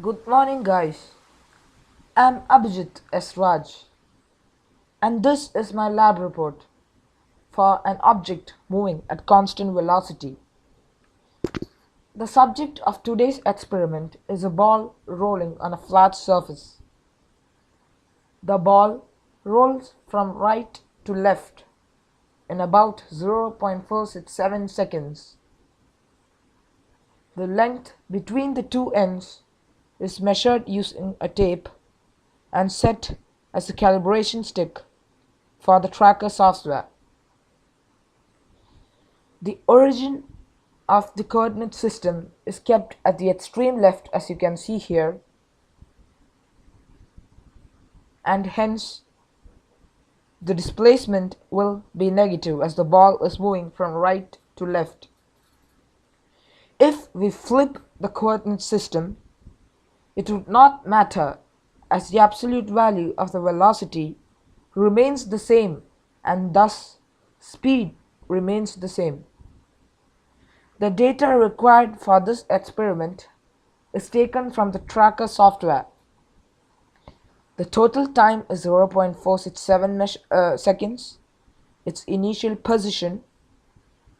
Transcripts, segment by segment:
Good morning, guys. I'm Abhijit S. Raj, and this is my lab report for an object moving at constant velocity. The subject of today's experiment is a ball rolling on a flat surface. The ball rolls from right to left in about 0.467 seconds. The length between the two ends is measured using a tape and set as a calibration stick for the tracker software. The origin of the coordinate system is kept at the extreme left, as you can see here, and hence the displacement will be negative as the ball is moving from right to left. If we flip the coordinate system, it would not matter as the absolute value of the velocity remains the same and thus speed remains the same. The data required for this experiment is taken from the tracker software. The total time is 0.467 seconds. Its initial position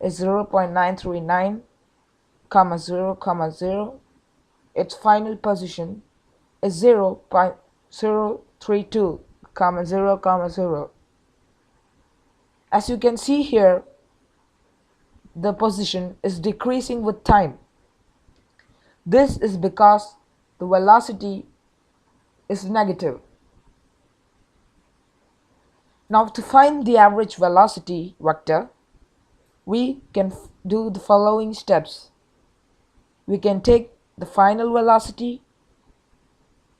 is 0.939, 0, its final position is 0.032, 0. As you can see here, the position is decreasing with time. This is because the velocity is negative. Now, to find the average velocity vector, we can do the following steps. We can take the final velocity,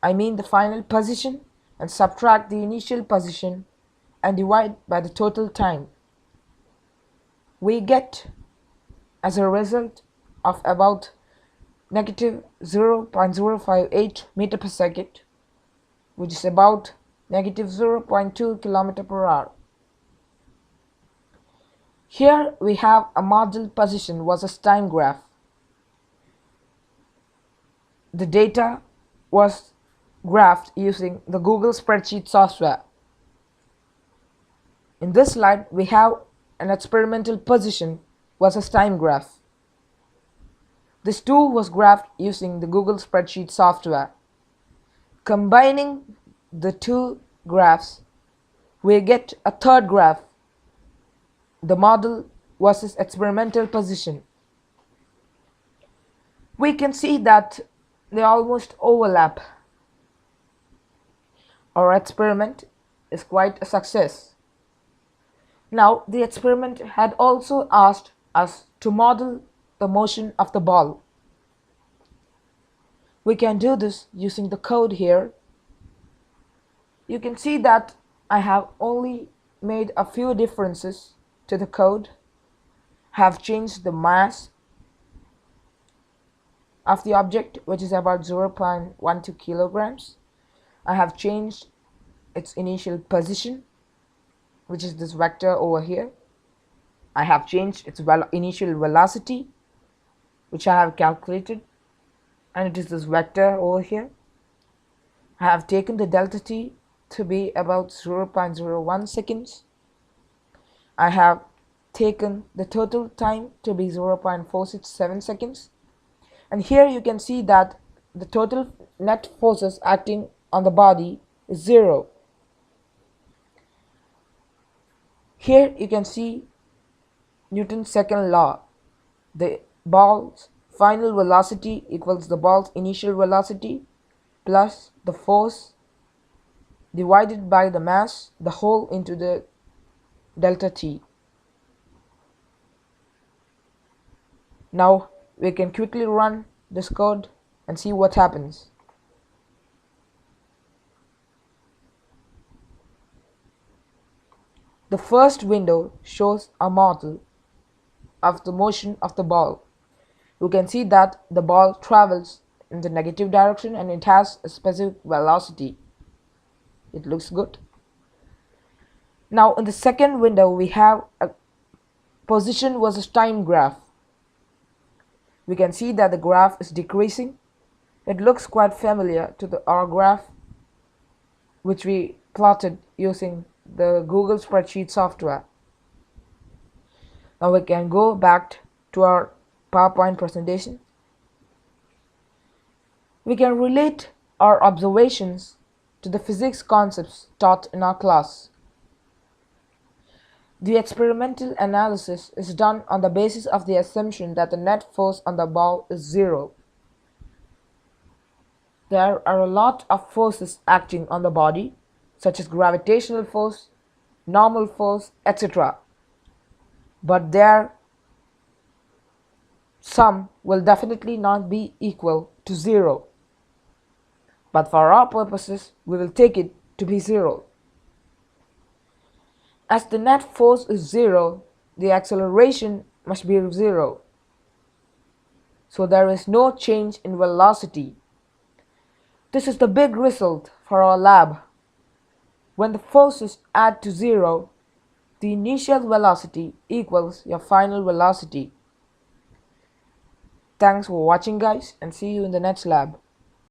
the final position, and subtract the initial position and divide by the total time. We get as a result of about negative 0.058 meter per second, which is about negative 0.2 kilometer per hour. Here we have a model position versus time graph. The data was graphed using the Google spreadsheet software. In this slide, we have an experimental position versus time graph. This too was graphed using the Google spreadsheet software. Combining the two graphs, we get a third graph, the model versus experimental position. We can see that they almost overlap. Our experiment is quite a success. Now, the experiment had also asked us to model the motion of the ball. We can do this using the code here. You can see that I have only made a few differences to the code. Have changed the mass of the object, which is about 0.12 kilograms. I have changed its initial position, which is this vector over here. I have changed its initial velocity, which I have calculated, and it is this vector over here. I have taken the delta t to be about 0.01 seconds. I have taken the total time to be 0.467 seconds. And here you can see that the total net forces acting on the body is 0. Here you can see Newton's second law. The ball's final velocity equals the ball's initial velocity plus the force divided by the mass, the whole into the delta t. Now we can quickly run this code and see what happens. The first window shows a model of the motion of the ball. You can see that the ball travels in the negative direction and it has a specific velocity. It looks good. Now in the second window we have a position versus time graph. We can see that the graph is decreasing It looks quite familiar to our graph which we plotted using the Google spreadsheet software. Now we can go back to our PowerPoint presentation. We can relate our observations to the physics concepts taught in our class. The experimental analysis is done on the basis of the assumption that the net force on the ball is zero. There are a lot of forces acting on the body, such as gravitational force, normal force, etc. But some will definitely not be equal to zero. But for our purposes, we will take it to be zero. As the net force is zero, the acceleration must be zero. So there is no change in velocity. This is the big result for our lab. When the forces add to zero, the initial velocity equals your final velocity. Thanks for watching, guys, and see you in the next lab.